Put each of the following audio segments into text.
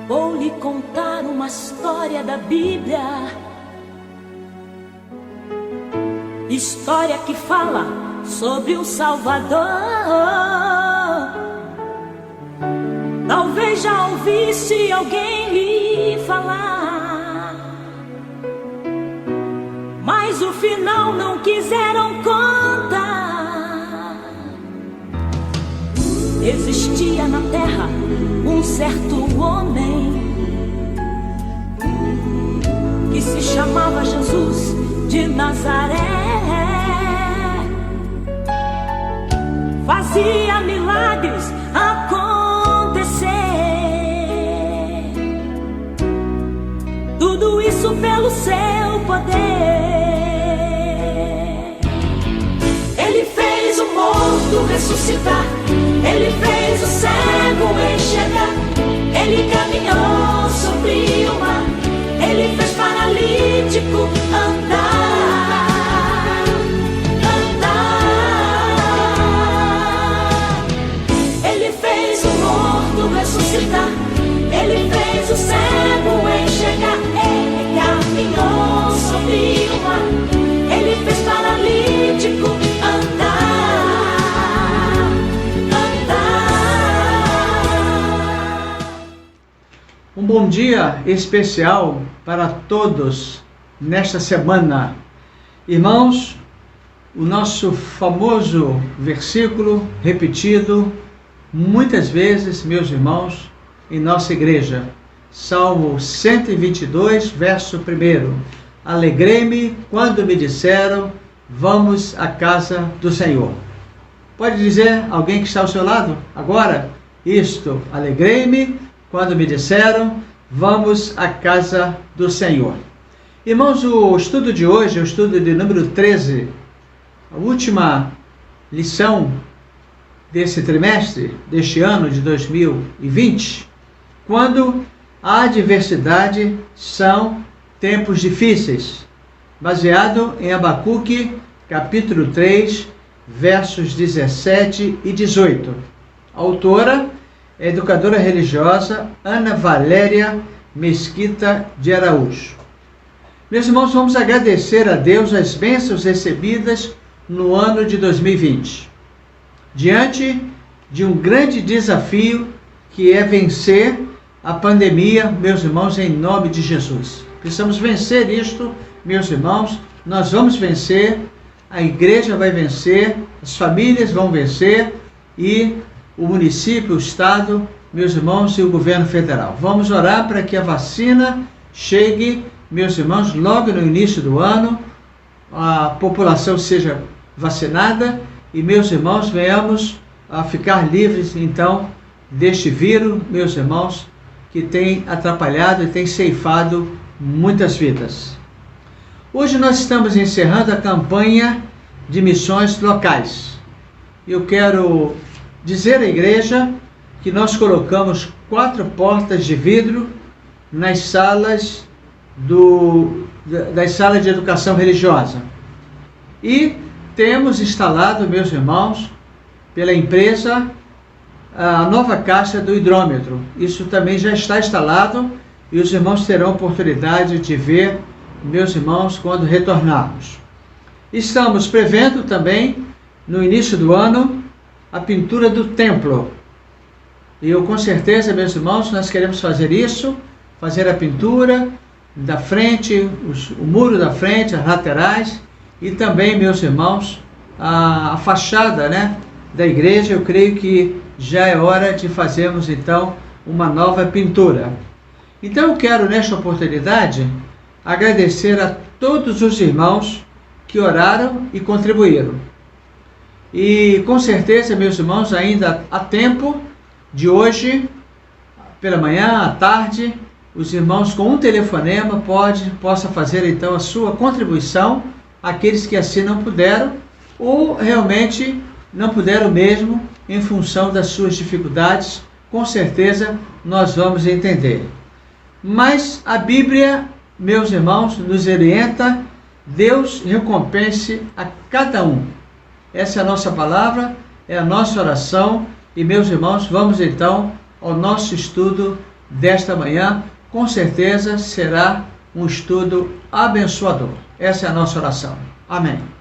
Vou lhe contar uma história da Bíblia, história que fala sobre o Salvador. Talvez já ouvisse alguém lhe falar, mas o final não quiseram contar. Existia na terra um certo homem que se chamava Jesus de Nazaré. Fazia milagres acontecer, tudo isso pelo seu poder. Ele fez o morto ressuscitar, ele fez o cego enxergar, ele caminhou sobre o mar, ele fez paralítico andar, andar. Ele fez o morto ressuscitar, ele fez o cego enxergar, ele caminhou sobre o mar, ele fez paralítico andar, andar. Um bom dia especial para todos nesta semana. Irmãos, o nosso famoso versículo repetido muitas vezes, meus irmãos, em nossa igreja. Salmo 122, verso 1. Alegrei-me quando me disseram, vamos à casa do Senhor. Pode dizer alguém que está ao seu lado agora? Isto, alegrei-me quando me disseram, vamos à casa do Senhor. Irmãos, o estudo de hoje é o estudo de número 13, a última lição desse trimestre, deste ano de 2020, quando a adversidade são tempos difíceis, baseado em Abacuque, capítulo 3, versos 17 e 18. A autora é a educadora religiosa Ana Valéria Mesquita de Araújo. Meus irmãos, vamos agradecer a Deus as bênçãos recebidas no ano de 2020. Diante de um grande desafio que é vencer a pandemia, meus irmãos, em nome de Jesus. Precisamos vencer isto, meus irmãos, nós vamos vencer, a igreja vai vencer, as famílias vão vencer e o município, o estado, meus irmãos, e o governo federal. Vamos orar para que a vacina chegue, meus irmãos, logo no início do ano, a população seja vacinada e, meus irmãos, venhamos a ficar livres, então, deste vírus, meus irmãos, que tem atrapalhado e tem ceifado muitas vidas. Hoje nós estamos encerrando a campanha de missões locais. Eu quero dizer à igreja que nós colocamos 4 portas de vidro nas salas das salas de educação religiosa. E temos instalado, meus irmãos, pela empresa, a nova caixa do hidrômetro. Isso também já está instalado e os irmãos terão oportunidade de ver, meus irmãos, quando retornarmos. Estamos prevendo também, no início do ano, a pintura do templo. E eu, com certeza, meus irmãos, nós queremos fazer isso, fazer a pintura da frente, o muro da frente, as laterais e também, meus irmãos, a fachada, né, da igreja. Eu creio que já é hora de fazermos, então, uma nova pintura. Então, eu quero, nesta oportunidade, agradecer a todos os irmãos que oraram e contribuíram. E com certeza, meus irmãos, ainda há tempo de hoje, pela manhã, à tarde, os irmãos com um telefonema possa fazer então a sua contribuição, aqueles que assim não puderam, ou realmente não puderam mesmo, em função das suas dificuldades, com certeza nós vamos entender. Mas a Bíblia, meus irmãos, nos orienta, Deus recompense a cada um. Essa é a nossa palavra, é a nossa oração. E, meus irmãos, vamos então ao nosso estudo desta manhã, com certeza será um estudo abençoador. Essa é a nossa oração. Amém.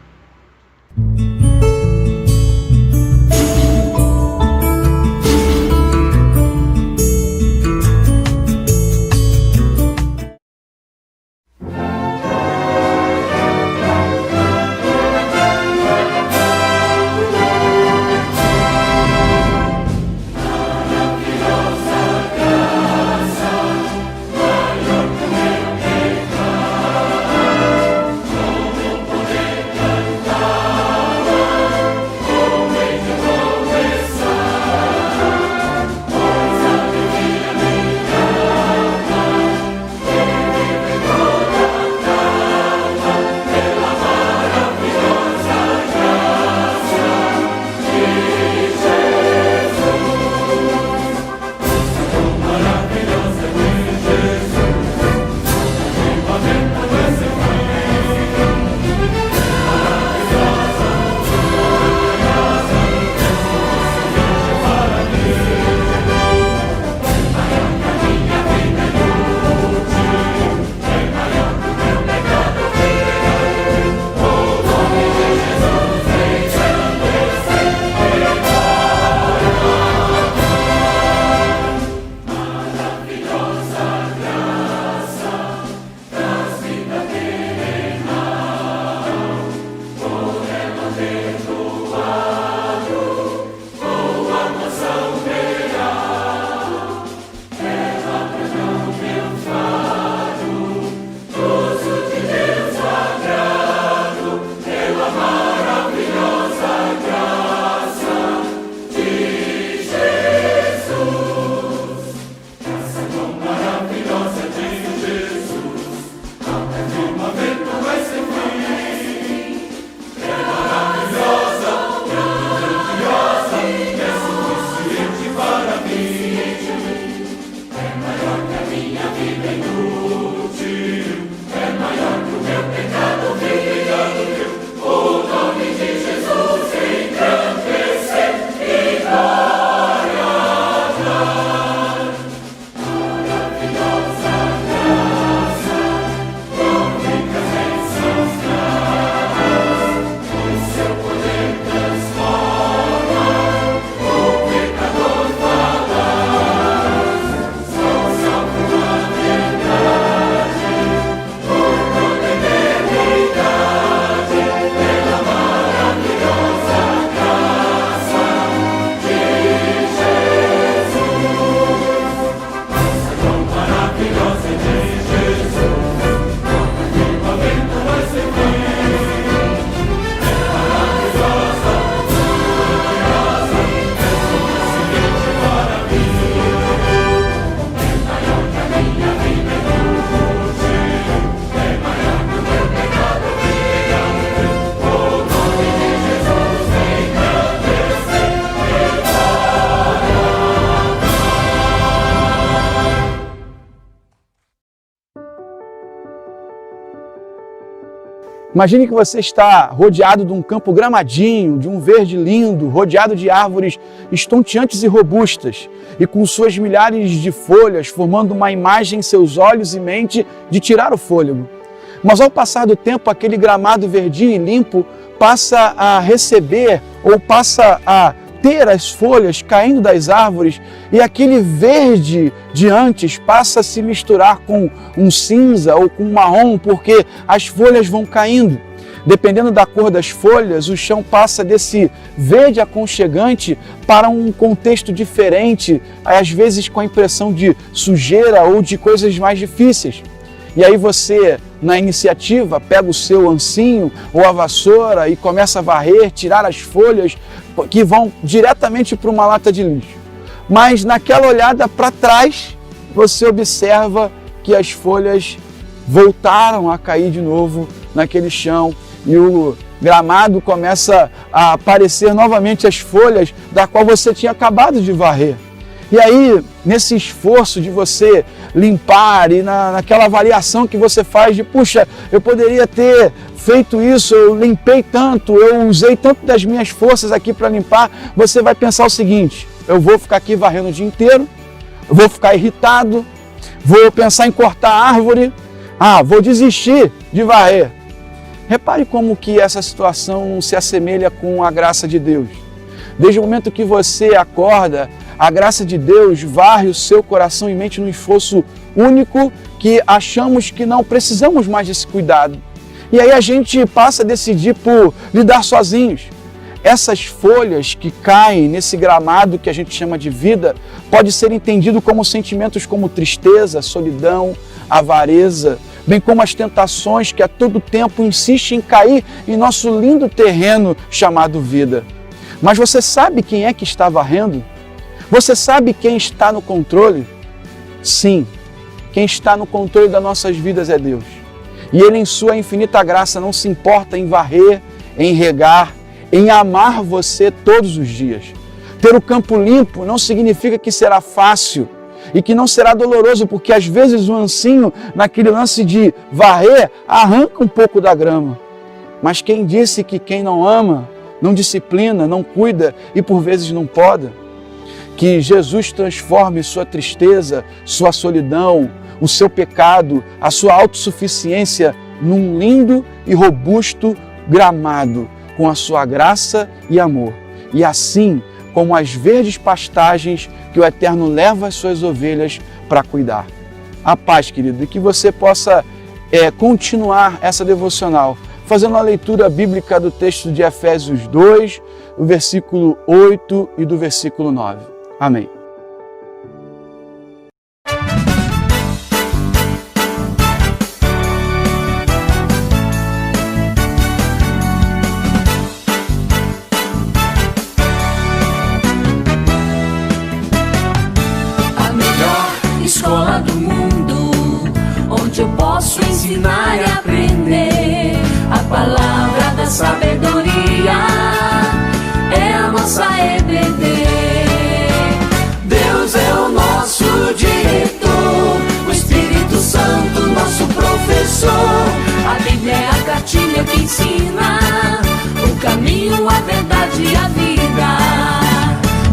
Imagine que você está rodeado de um campo gramadinho, de um verde lindo, rodeado de árvores estonteantes e robustas, e com suas milhares de folhas formando uma imagem em seus olhos e mente de tirar o fôlego. Mas ao passar do tempo, aquele gramado verdinho e limpo passa a receber ou passa a ter as folhas caindo das árvores, e aquele verde de antes passa a se misturar com um cinza ou com um marrom, porque as folhas vão caindo. Dependendo da cor das folhas, o chão passa desse verde aconchegante para um contexto diferente, às vezes com a impressão de sujeira ou de coisas mais difíceis. E aí você, na iniciativa, pega o seu ancinho ou a vassoura e começa a varrer, tirar as folhas que vão diretamente para uma lata de lixo. Mas naquela olhada para trás, você observa que as folhas voltaram a cair de novo naquele chão e o gramado começa a aparecer novamente as folhas da qual você tinha acabado de varrer. E aí, nesse esforço de você limpar e naquela avaliação que você faz de, puxa, eu poderia ter feito isso, eu limpei tanto, eu usei tanto das minhas forças aqui para limpar, você vai pensar o seguinte: eu vou ficar aqui varrendo o dia inteiro, eu vou ficar irritado, vou pensar em cortar a árvore, vou desistir de varrer. Repare como que essa situação se assemelha com a graça de Deus. Desde o momento que você acorda, a graça de Deus varre o seu coração e mente num esforço único que achamos que não precisamos mais desse cuidado. E aí a gente passa a decidir por lidar sozinhos. Essas folhas que caem nesse gramado que a gente chama de vida, pode ser entendido como sentimentos como tristeza, solidão, avareza, bem como as tentações que a todo tempo insistem em cair em nosso lindo terreno chamado vida. Mas você sabe quem é que está varrendo? Você sabe quem está no controle? Sim, quem está no controle das nossas vidas é Deus. E Ele, em sua infinita graça, não se importa em varrer, em regar, em amar você todos os dias. Ter o campo limpo não significa que será fácil e que não será doloroso, porque às vezes o ancinho, naquele lance de varrer, arranca um pouco da grama. Mas quem disse que quem não ama, não disciplina, não cuida e por vezes não poda? Que Jesus transforme sua tristeza, sua solidão, o seu pecado, a sua autossuficiência num lindo e robusto gramado com a sua graça e amor. E assim como as verdes pastagens que o Eterno leva as suas ovelhas para cuidar. A paz, querido, e que você possa continuar essa devocional fazendo a leitura bíblica do texto de Efésios 2, do versículo 8 e do versículo 9. Amém. Escola do mundo, onde eu posso ensinar e aprender. A palavra da sabedoria é a nossa EBD. Deus é o nosso diretor, o Espírito Santo nosso professor. A Bíblia é a cartilha que ensina o caminho, a verdade e a vida.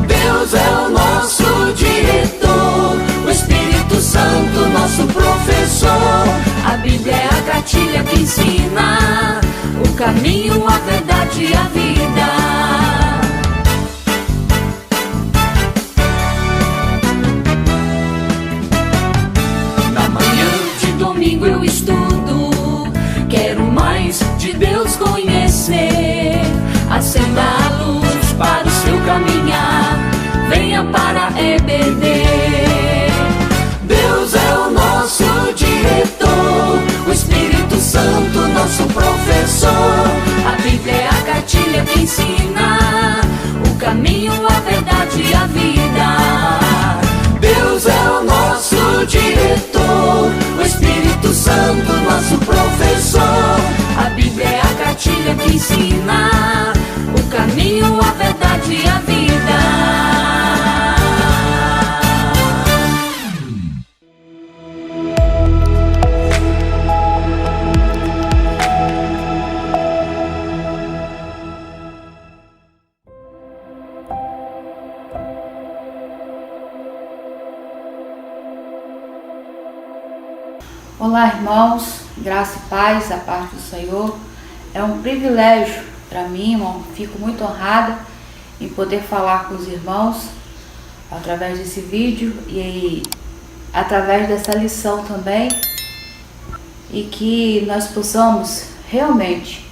Deus é o nosso diretor, o Espírito Santo, nosso professor. A Bíblia é a cartilha que ensina o caminho, a verdade e a vida. Na manhã de domingo eu estudo, quero mais de Deus conhecer. Acenda a luz para o seu caminhar, venha para a EBD. Deus é o nosso diretor, o Espírito Santo, nosso professor. A Bíblia é a cartilha que ensina o caminho, a verdade e a vida. Deus é o nosso diretor, o Espírito Santo, nosso professor. A Bíblia é a cartilha que ensina o caminho, a verdade e a vida. Olá, irmãos, graça e paz, a parte do Senhor. É um privilégio para mim, irmão, fico muito honrada em poder falar com os irmãos através desse vídeo e através dessa lição também, e que nós possamos realmente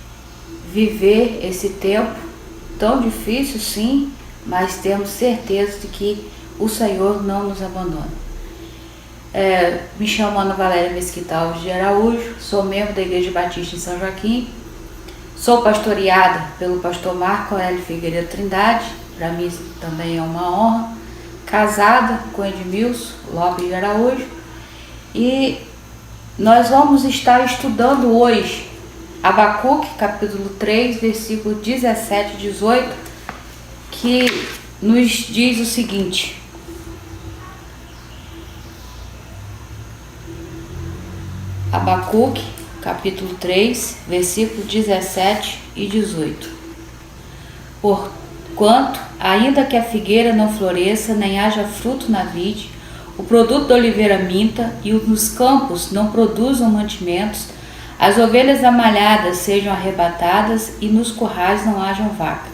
viver esse tempo tão difícil, sim, mas temos certeza de que o Senhor não nos abandona. Me chamo Ana Valéria Mesquita Alves de Araújo, sou membro da Igreja Batista em São Joaquim, sou pastoreada pelo pastor Marco Aurélio Figueiredo Trindade, para mim também é uma honra, casada com Edmilson Lopes de Araújo, e nós vamos estar estudando hoje Abacuque, capítulo 3, versículo 17 e 18, que nos diz o seguinte: Abacuque, capítulo 3, versículo 17 e 18. Porquanto, ainda que a figueira não floresça, nem haja fruto na vide, o produto da oliveira minta e nos campos não produzam mantimentos, as ovelhas amalhadas sejam arrebatadas e nos currais não hajam vaca.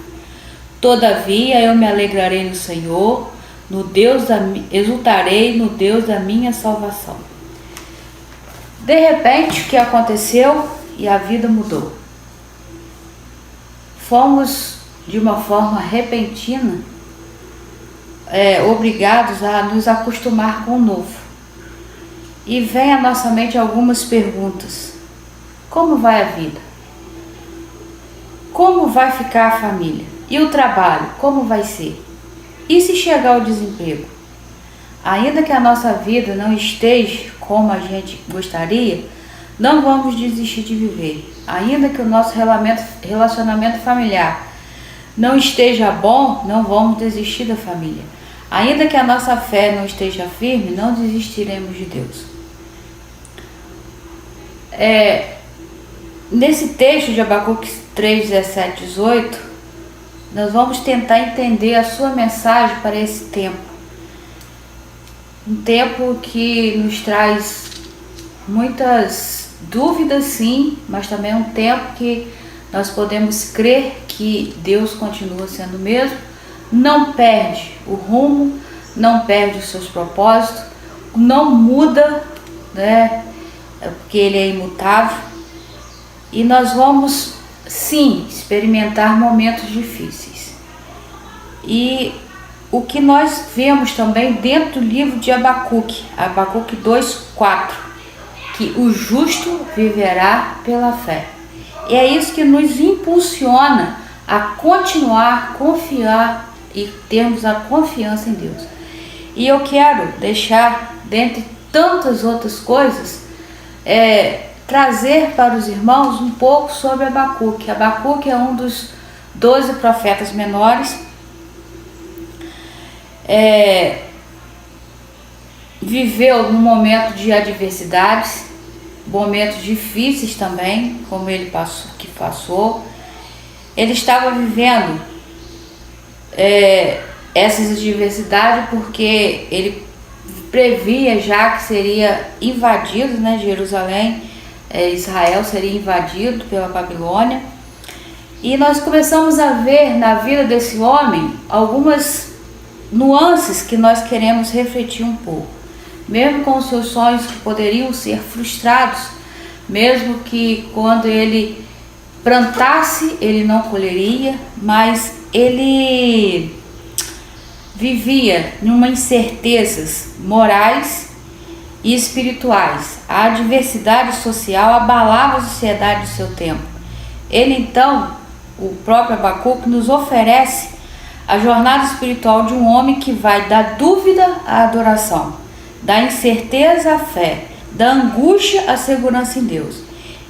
Todavia eu me alegrarei no Senhor, exultarei no Deus da minha salvação. De repente, o que aconteceu? E a vida mudou. Fomos, de uma forma repentina, obrigados a nos acostumar com o novo. E vem à nossa mente algumas perguntas. Como vai a vida? Como vai ficar a família? E o trabalho, como vai ser? E se chegar o desemprego? Ainda que a nossa vida não esteja como a gente gostaria, não vamos desistir de viver. Ainda que o nosso relacionamento familiar não esteja bom, não vamos desistir da família. Ainda que a nossa fé não esteja firme, não desistiremos de Deus. Nesse texto de Abacuque 3, 17, 18, nós vamos tentar entender a sua mensagem para esse tempo. Um tempo que nos traz muitas dúvidas, sim, mas também é um tempo que nós podemos crer que Deus continua sendo o mesmo, não perde o rumo, não perde os seus propósitos, não muda, né? Porque Ele é imutável. E nós vamos, sim, experimentar momentos difíceis. E o que nós vemos também dentro do livro de Abacuque, Abacuque 2:4, que o justo viverá pela fé. E é isso que nos impulsiona a continuar, confiar e termos a confiança em Deus. E eu quero deixar, dentre tantas outras coisas, trazer para os irmãos um pouco sobre Abacuque. Abacuque é um dos 12 profetas menores. Viveu num momento de adversidades, momentos difíceis também, como ele passou. Ele estava vivendo essas adversidades porque ele previa já que seria invadido, né, Jerusalém, Israel seria invadido pela Babilônia. E nós começamos a ver na vida desse homem algumas nuances que nós queremos refletir um pouco. Mesmo com os seus sonhos que poderiam ser frustrados, mesmo que quando ele plantasse, ele não colheria, mas ele vivia numa incertezas morais e espirituais. A adversidade social abalava a sociedade do seu tempo. Ele então, o próprio Abacuque, nos oferece a jornada espiritual de um homem que vai da dúvida à adoração, da incerteza à fé, da angústia à segurança em Deus.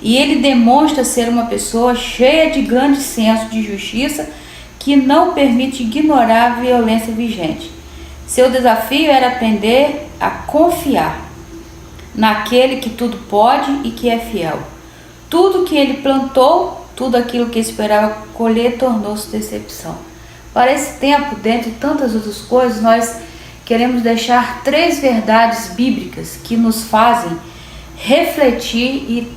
E ele demonstra ser uma pessoa cheia de grande senso de justiça que não permite ignorar a violência vigente. Seu desafio era aprender a confiar naquele que tudo pode e que é fiel. Tudo que ele plantou, tudo aquilo que esperava colher, tornou-se decepção. Para esse tempo, dentre tantas outras coisas, nós queremos deixar 3 verdades bíblicas que nos fazem refletir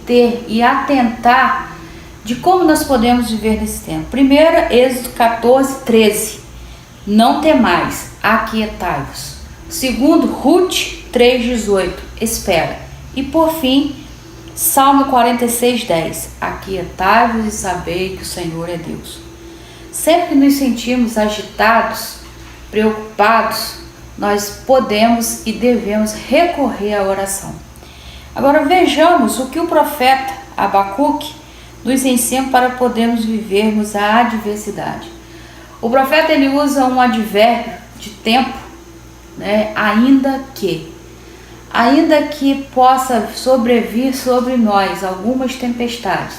e atentar de como nós podemos viver nesse tempo. Primeira, Êxodo 14, 13. Não temais, aquietai-vos. Segundo, Ruth 3, 18. Espera. E por fim, Salmo 46, 10. Aquietai-vos e sabei que o Senhor é Deus. Sempre que nos sentimos agitados, preocupados, nós podemos e devemos recorrer à oração. Agora vejamos o que o profeta Abacuque nos ensina para podermos vivermos a adversidade. O profeta ele usa um advérbio de tempo, né? Ainda que possa sobrevir sobre nós algumas tempestades.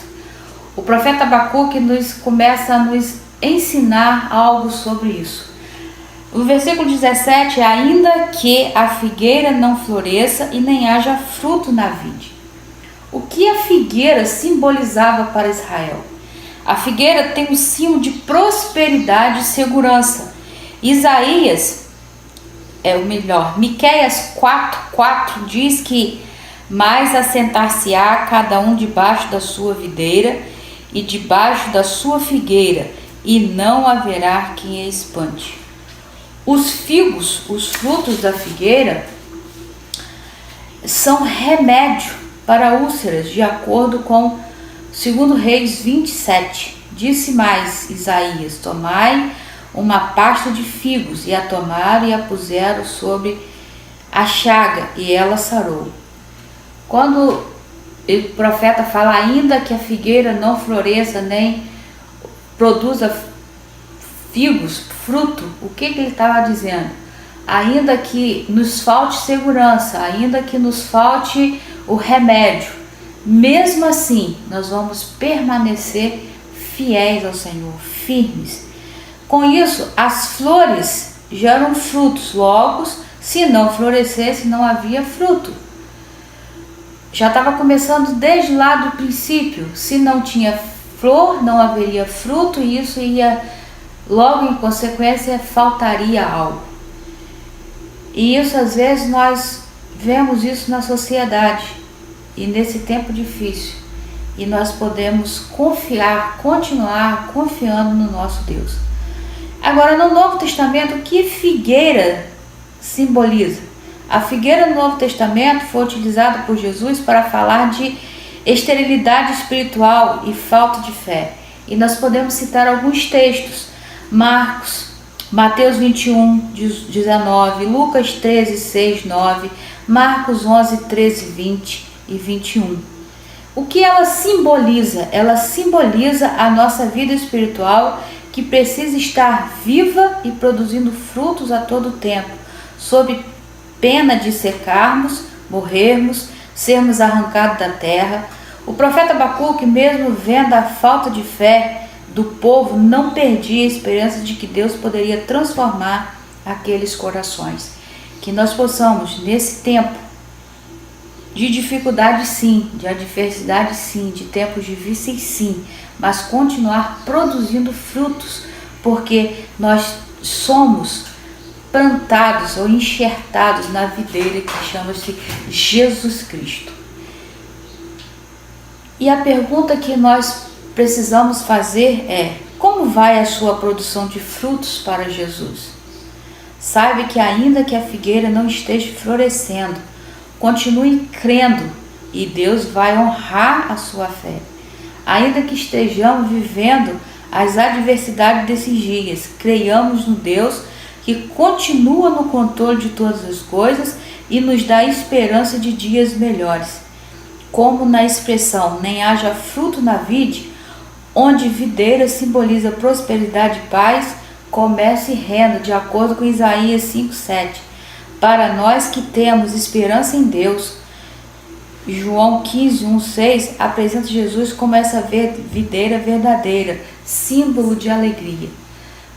O profeta Abacuque começa a nos ensinar algo sobre isso. No versículo 17, ainda que a figueira não floresça e nem haja fruto na vide. O que a figueira simbolizava para Israel? A figueira tem um símbolo de prosperidade e segurança. Isaías Miqueias 4:4 diz que mais assentar-se-á cada um debaixo da sua videira e debaixo da sua figueira, e não haverá quem a espante. Os figos, os frutos da figueira, são remédio para úlceras, de acordo com 2 Reis 27. Disse mais Isaías: tomai uma pasta de figos, e a tomaram e a puseram sobre a chaga, e ela sarou. Quando o profeta fala, ainda que a figueira não floresça, nem produza figos, fruto, o que ele estava dizendo? Ainda que nos falte segurança, ainda que nos falte o remédio, mesmo assim, nós vamos permanecer fiéis ao Senhor, firmes. Com isso, as flores geram frutos, logo, se não florescesse, não havia fruto. Já estava começando desde lá do princípio. Se não tinha flor, não haveria fruto, e isso ia, logo em consequência, faltaria algo. E isso, às vezes, nós vemos isso na sociedade, e nesse tempo difícil. E nós podemos confiar, continuar confiando no nosso Deus. Agora, no Novo Testamento, o que figueira simboliza? A figueira no Novo Testamento foi utilizada por Jesus para falar de esterilidade espiritual e falta de fé. E nós podemos citar alguns textos: Mateus 21, 19, Lucas 13, 6, 9, Marcos 11, 13, 20 e 21. O que ela simboliza? Ela simboliza a nossa vida espiritual, que precisa estar viva e produzindo frutos a todo tempo, sob pena de secarmos, morrermos, sermos arrancados da terra. O profeta Abacuque, mesmo vendo a falta de fé do povo, não perdia a esperança de que Deus poderia transformar aqueles corações. Que nós possamos, nesse tempo de dificuldade sim, de adversidade sim, de tempos difíceis sim, mas continuar produzindo frutos, porque nós somos plantados ou enxertados na videira que chama-se Jesus Cristo. E a pergunta que nós precisamos fazer é: como vai a sua produção de frutos para Jesus? Saiba que ainda que a figueira não esteja florescendo, continue crendo e Deus vai honrar a sua fé. Ainda que estejamos vivendo as adversidades desses dias, creiamos no Deus que continua no controle de todas as coisas e nos dá esperança de dias melhores. Como na expressão nem haja fruto na vide, onde videira simboliza prosperidade e paz, comece renda, de acordo com Isaías 5:7. Para nós que temos esperança em Deus, João 15:1-6 apresenta Jesus como essa videira verdadeira, símbolo de alegria.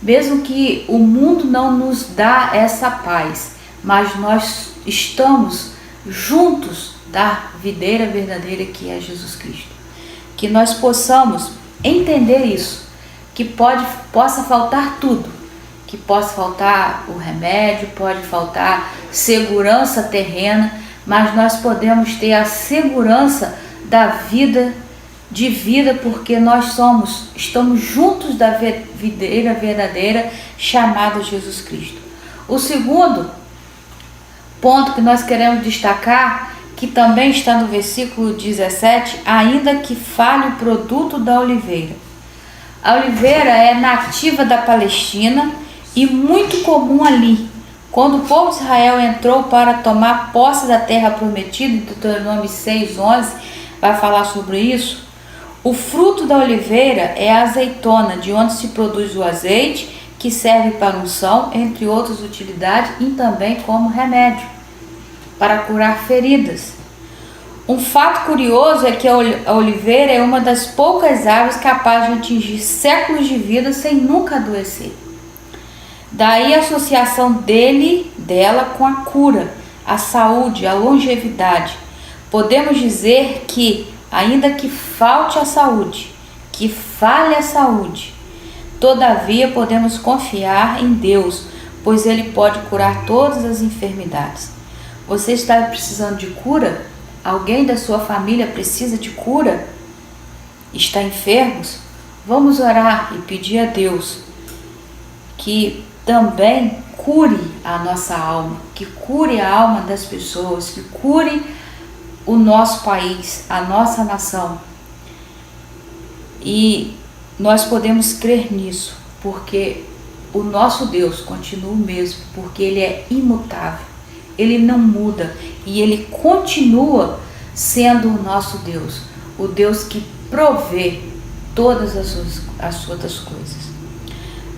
Mesmo que o mundo não nos dá essa paz, mas nós estamos juntos da videira verdadeira que é Jesus Cristo. Que nós possamos entender isso, que possa faltar tudo, que possa faltar o remédio, pode faltar segurança terrena, mas nós podemos ter a segurança da vida, de vida, porque nós estamos juntos da videira verdadeira chamada Jesus Cristo. O segundo ponto que nós queremos destacar, que também está no versículo 17, ainda que fale o produto da oliveira. A oliveira é nativa da Palestina e muito comum ali. Quando o povo de Israel entrou para tomar posse da terra prometida, em Deuteronômio 6:11 vai falar sobre isso. O fruto da oliveira é a azeitona, de onde se produz o azeite, que serve para unção, entre outras utilidades, e também como remédio, para curar feridas. Um fato curioso é que a oliveira é uma das poucas árvores capazes de atingir séculos de vida sem nunca adoecer. Daí a associação dela com a cura, a saúde, a longevidade. Podemos dizer que, ainda que falte a saúde, que falhe a saúde, todavia podemos confiar em Deus, pois Ele pode curar todas as enfermidades. Você está precisando de cura? Alguém da sua família precisa de cura? Está enfermos? Vamos orar e pedir a Deus que também cure a nossa alma, que cure a alma das pessoas, que cure o nosso país, a nossa nação. E nós podemos crer nisso, porque o nosso Deus continua o mesmo, porque Ele é imutável, Ele não muda e Ele continua sendo o nosso Deus, o Deus que provê todas as outras coisas.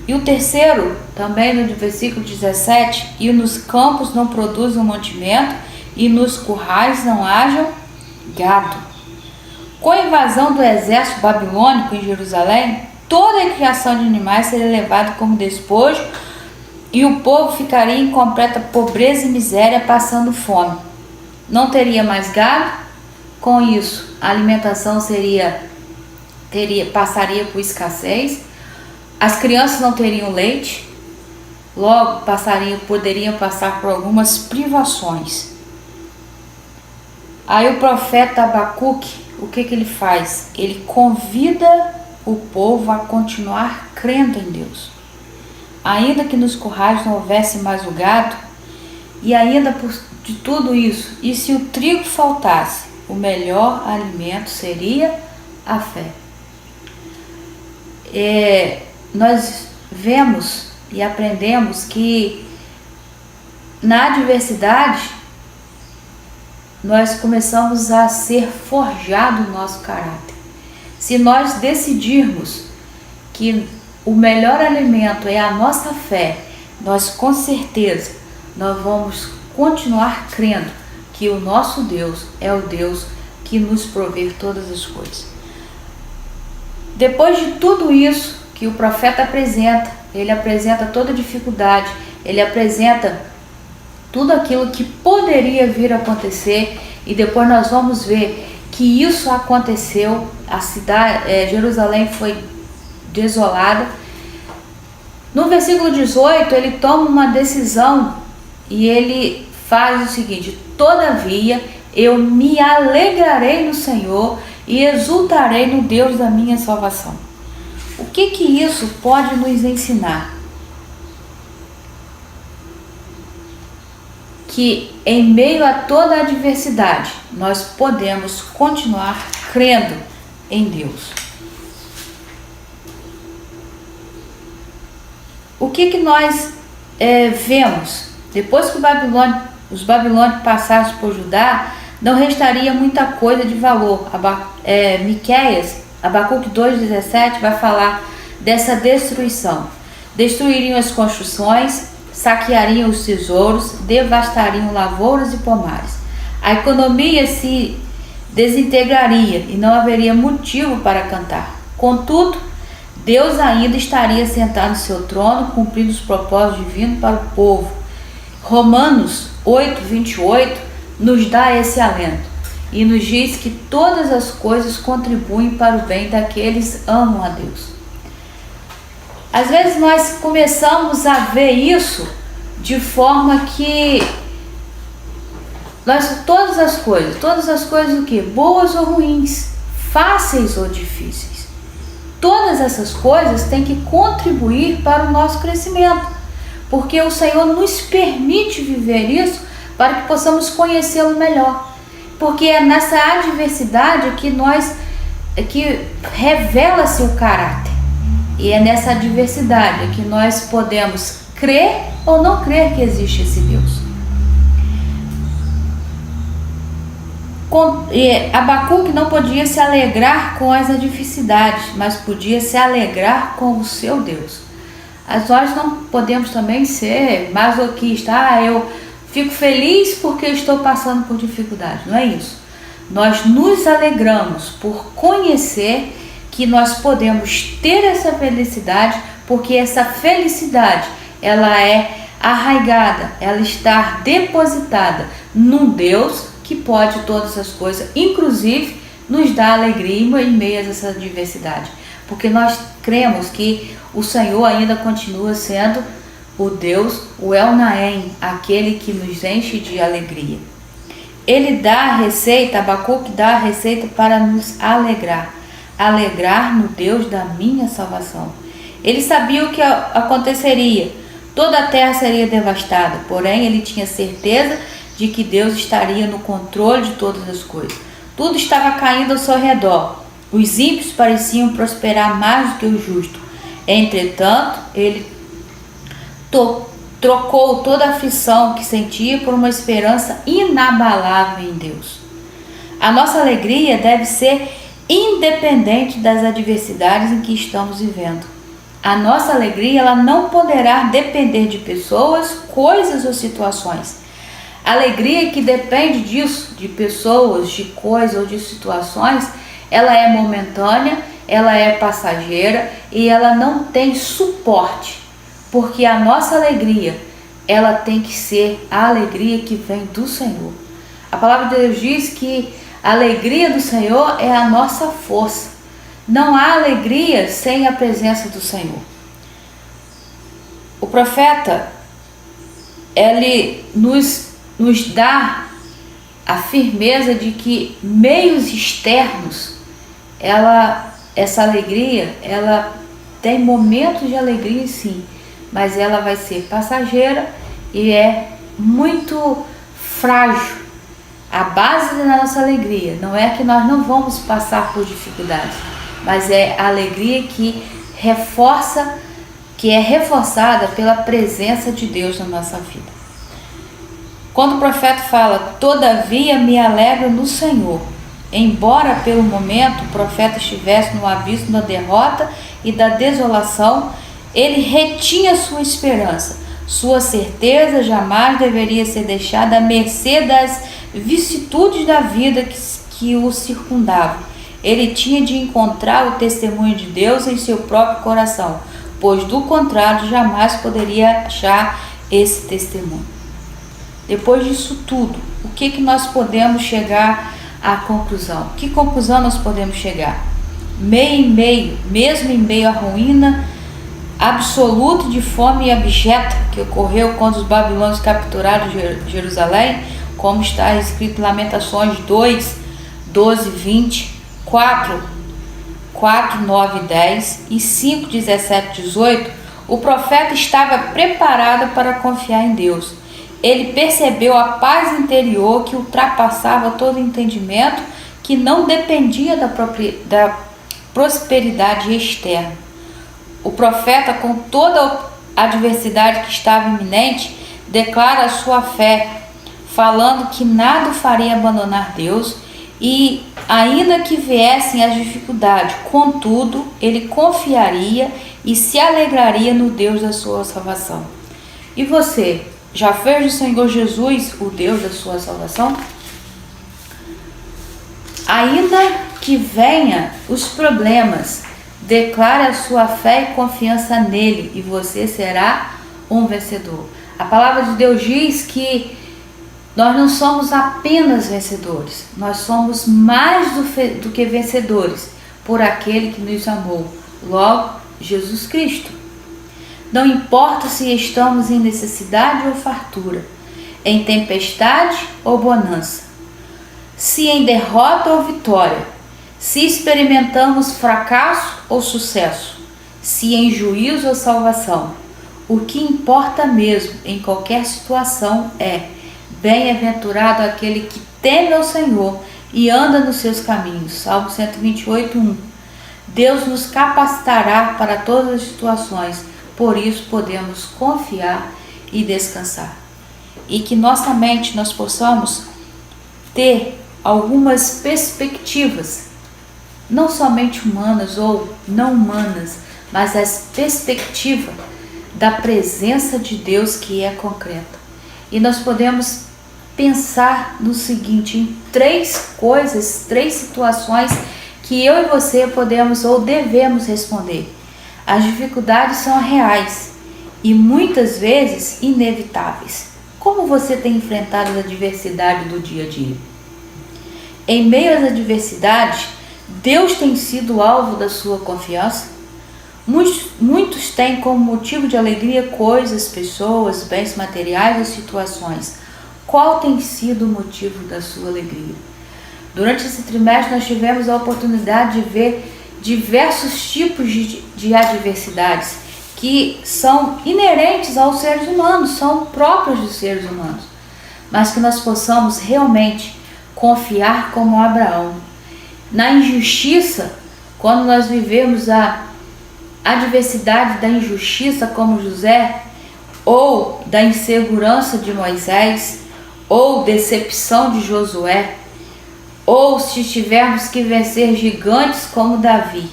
E o terceiro, também no versículo 17, e nos campos não produzam mantimento, e nos currais não hajam gado. Com a invasão do exército babilônico em Jerusalém, toda a criação de animais seria levada como despojo, e o povo ficaria em completa pobreza e miséria, passando fome. Não teria mais gado. Com isso, a alimentação passaria por escassez. As crianças não teriam leite, logo poderiam passar por algumas privações. Aí o profeta Abacuque, o que ele faz? Ele convida o povo a continuar crendo em Deus. Ainda que nos currais não houvesse mais o gado, e ainda de tudo isso, e se o trigo faltasse, o melhor alimento seria a fé. Nós vemos e aprendemos que na adversidade nós começamos a ser forjado o nosso caráter. Se nós decidirmos que o melhor alimento é a nossa fé, nós com certeza nós vamos continuar crendo que o nosso Deus é o Deus que nos provê todas as coisas. Depois de tudo isso que o profeta apresenta, ele apresenta toda a dificuldade, ele apresenta tudo aquilo que poderia vir a acontecer, e depois nós vamos ver que isso aconteceu. A cidade, Jerusalém foi desolada. No versículo 18, ele toma uma decisão e ele faz o seguinte: todavia eu me alegrarei no Senhor e exultarei no Deus da minha salvação. O que isso pode nos ensinar? Que em meio a toda a adversidade, nós podemos continuar crendo em Deus. O que nós vemos? Depois que os babilônicos passaram por Judá, não restaria muita coisa de valor. Abacuque 2,17 vai falar dessa destruição. Destruiriam as construções, saqueariam os tesouros, devastariam lavouras e pomares. A economia se desintegraria e não haveria motivo para cantar. Contudo, Deus ainda estaria sentado no seu trono, cumprindo os propósitos divinos para o povo. Romanos 8:28 nos dá esse alento e nos diz que todas as coisas contribuem para o bem daqueles que amam a Deus. Às vezes nós começamos a ver isso de forma que todas as coisas o quê? Boas ou ruins, fáceis ou difíceis, todas essas coisas têm que contribuir para o nosso crescimento, porque o Senhor nos permite viver isso para que possamos conhecê-lo melhor, porque é nessa adversidade que revela-se o caráter. E é nessa adversidade que nós podemos crer ou não crer que existe esse Deus. Abacuque não podia se alegrar com as adversidades, mas podia se alegrar com o seu Deus. Nós não podemos também ser masoquistas. Eu fico feliz porque estou passando por dificuldade. Não é isso. Nós nos alegramos por conhecer que nós podemos ter essa felicidade, porque essa felicidade ela é arraigada, ela está depositada num Deus que pode todas as coisas, inclusive nos dá alegria em meio a essa adversidade, porque nós cremos que o Senhor ainda continua sendo o Deus, o El Naem, aquele que nos enche de alegria. Ele dá a receita, Abacuque dá a receita para nos alegrar no Deus da minha salvação. Ele sabia o que aconteceria, toda a terra seria devastada, porém ele tinha certeza de que Deus estaria no controle de todas as coisas. Tudo estava caindo ao seu redor. Os ímpios pareciam prosperar mais do que o justo. Entretanto, ele trocou toda a aflição que sentia por uma esperança inabalável em Deus. A nossa alegria deve ser independente das adversidades em que estamos vivendo. A nossa alegria ela não poderá depender de pessoas, coisas ou situações. A alegria que depende disso, de pessoas, de coisas ou de situações, ela é momentânea, ela é passageira e ela não tem suporte, porque a nossa alegria, ela tem que ser a alegria que vem do Senhor. A palavra de Deus diz que a alegria do Senhor é a nossa força. Não há alegria sem a presença do Senhor. O profeta, ele nos dá a firmeza de que meios externos, essa alegria, ela tem momentos de alegria sim, mas ela vai ser passageira e é muito frágil. A base da nossa alegria não é que nós não vamos passar por dificuldades, mas é a alegria que é reforçada pela presença de Deus na nossa vida. Quando o profeta fala, todavia me alegro no Senhor, embora pelo momento o profeta estivesse no abismo da derrota e da desolação, ele retinha sua esperança. Sua certeza jamais deveria ser deixada à mercê das vicissitudes da vida que o circundavam. Ele tinha de encontrar o testemunho de Deus em seu próprio coração, pois do contrário jamais poderia achar esse testemunho. Depois disso tudo, o que nós podemos chegar à conclusão? Que conclusão nós podemos chegar? Mesmo em meio à ruína absoluta de fome e abjeta que ocorreu quando os babilônios capturaram Jerusalém, como está escrito em Lamentações 2, 12, 20, 4, 9 e 10 e 5, 17 e 18, o profeta estava preparado para confiar em Deus. Ele percebeu a paz interior que ultrapassava todo entendimento, que não dependia da prosperidade externa. O profeta, com toda a adversidade que estava iminente, declara a sua fé, falando que nada o faria abandonar Deus e, ainda que viessem as dificuldades, contudo, ele confiaria e se alegraria no Deus da sua salvação. E você, já fez do Senhor Jesus o Deus da sua salvação? Ainda que venham os problemas, declare a sua fé e confiança nele e você será um vencedor. A palavra de Deus diz que nós não somos apenas vencedores, nós somos mais do que vencedores por aquele que nos amou, logo Jesus Cristo. Não importa se estamos em necessidade ou fartura, em tempestade ou bonança, se em derrota ou vitória, se experimentamos fracasso ou sucesso, se em juízo ou salvação, o que importa mesmo em qualquer situação é: bem-aventurado aquele que teme ao Senhor e anda nos seus caminhos. Salmo 128, 1. Deus nos capacitará para todas as situações, por isso podemos confiar e descansar. E que nossa mente nós possamos ter algumas perspectivas, não somente humanas ou não humanas, mas as perspectivas da presença de Deus que é concreta. E nós podemos pensar no seguinte, em três situações que eu e você podemos ou devemos responder. As dificuldades são reais e muitas vezes inevitáveis. Como você tem enfrentado as adversidades do dia a dia? Em meio às adversidades, Deus tem sido alvo da sua confiança? Muitos têm como motivo de alegria coisas, pessoas, bens materiais ou situações. Qual tem sido o motivo da sua alegria? Durante esse trimestre nós tivemos a oportunidade de ver diversos tipos de adversidades que são inerentes aos seres humanos, são próprios dos seres humanos, mas que nós possamos realmente confiar como Abraão. Na injustiça, quando nós vivemos a adversidade da injustiça como José, ou da insegurança de Moisés, ou decepção de Josué, ou se tivermos que vencer gigantes como Davi,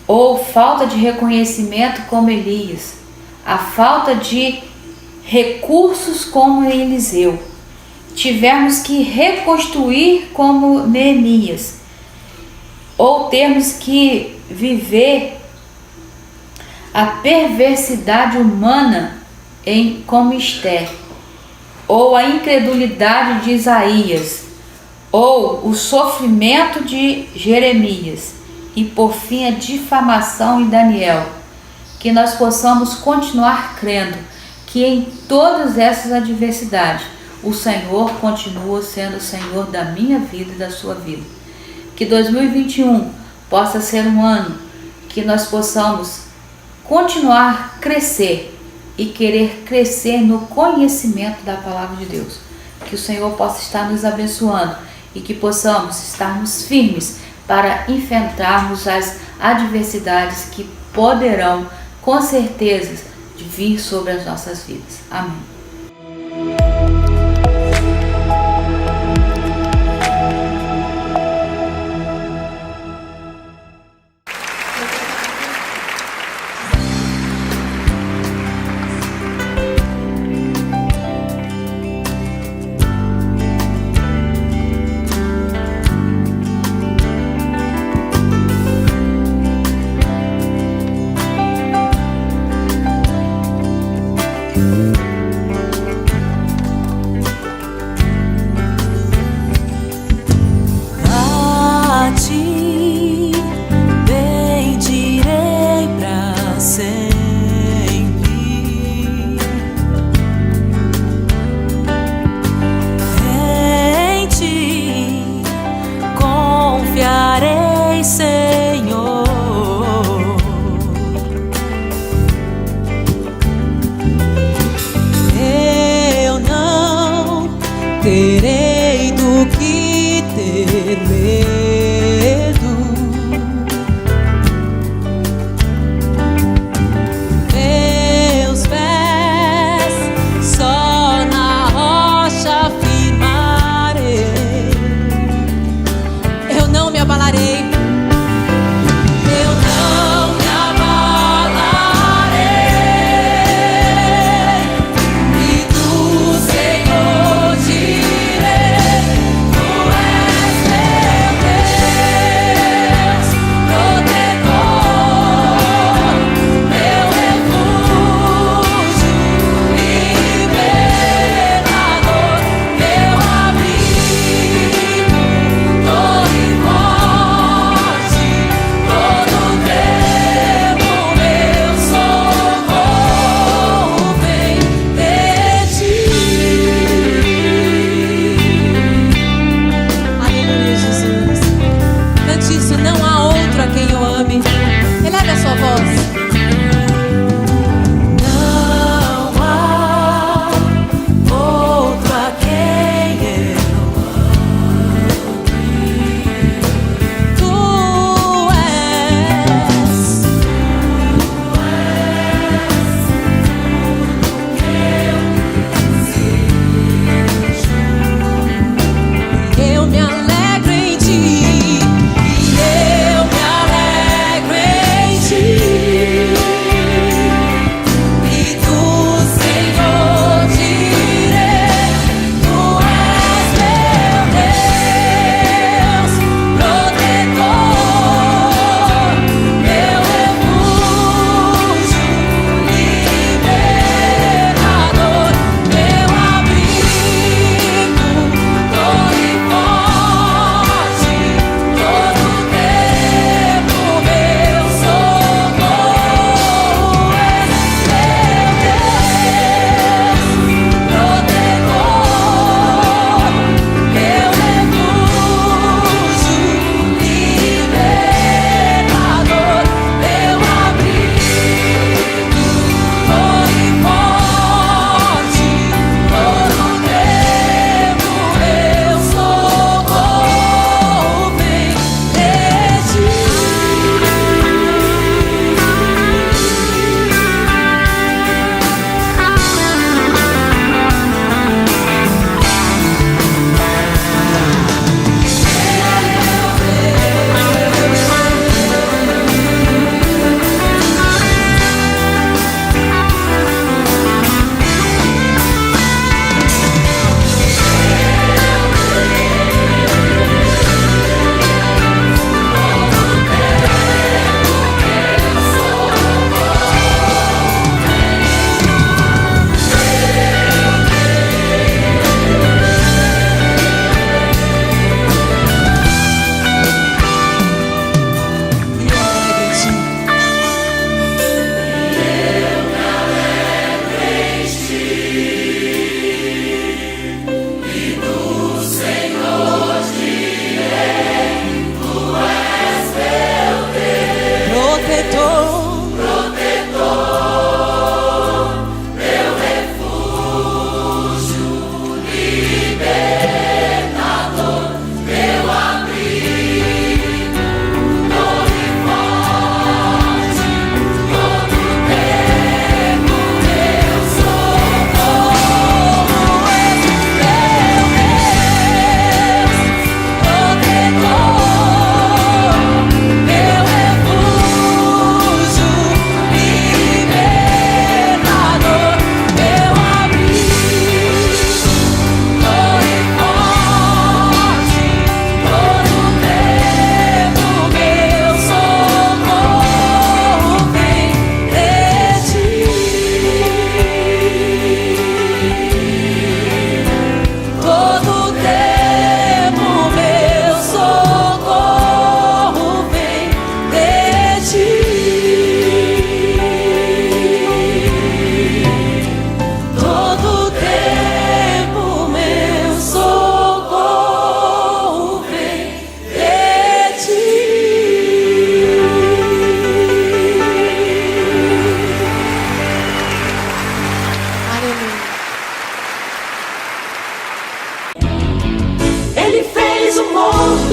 ou falta de reconhecimento como Elias, a falta de recursos como Eliseu, tivermos que reconstruir como Neemias, ou termos que viver a perversidade humana como Esther, ou a incredulidade de Isaías, ou o sofrimento de Jeremias, e por fim a difamação em Daniel, que nós possamos continuar crendo que em todas essas adversidades o Senhor continua sendo o Senhor da minha vida e da sua vida. Que 2021 possa ser um ano que nós possamos continuar a crescer e querer crescer no conhecimento da palavra de Deus. Que o Senhor possa estar nos abençoando e que possamos estarmos firmes para enfrentarmos as adversidades que poderão, com certeza, vir sobre as nossas vidas. Amém. terei do que ter medo. Meus pés só na rocha firmarei. Eu não me abalarei.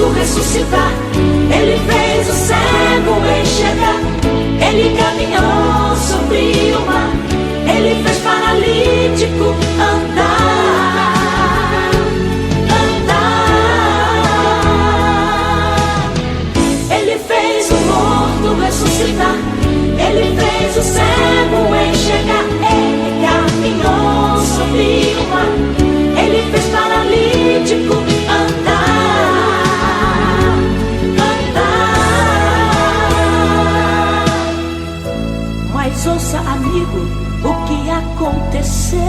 morto ressuscitar, Ele fez o cego enxergar, Ele caminhou sobre o mar, Ele fez paralítico andar, andar. Ele fez o morto ressuscitar, Ele fez o cego enxergar, Ele caminhou sobre o mar, Ele fez paralítico andar, andar. Mas ouça, amigo, o que aconteceu.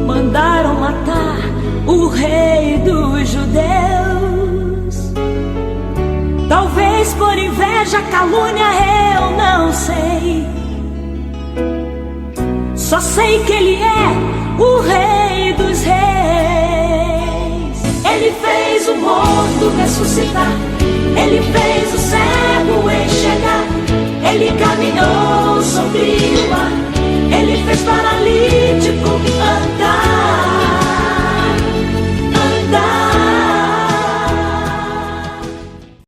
Mandaram matar o rei dos judeus. Talvez por inveja, calúnia, eu não sei. Só sei que Ele é o Rei dos Reis. Ele fez o morto ressuscitar, Ele fez o cego enxergar, Ele caminhou sobre o mar, Ele fez paralítico andar.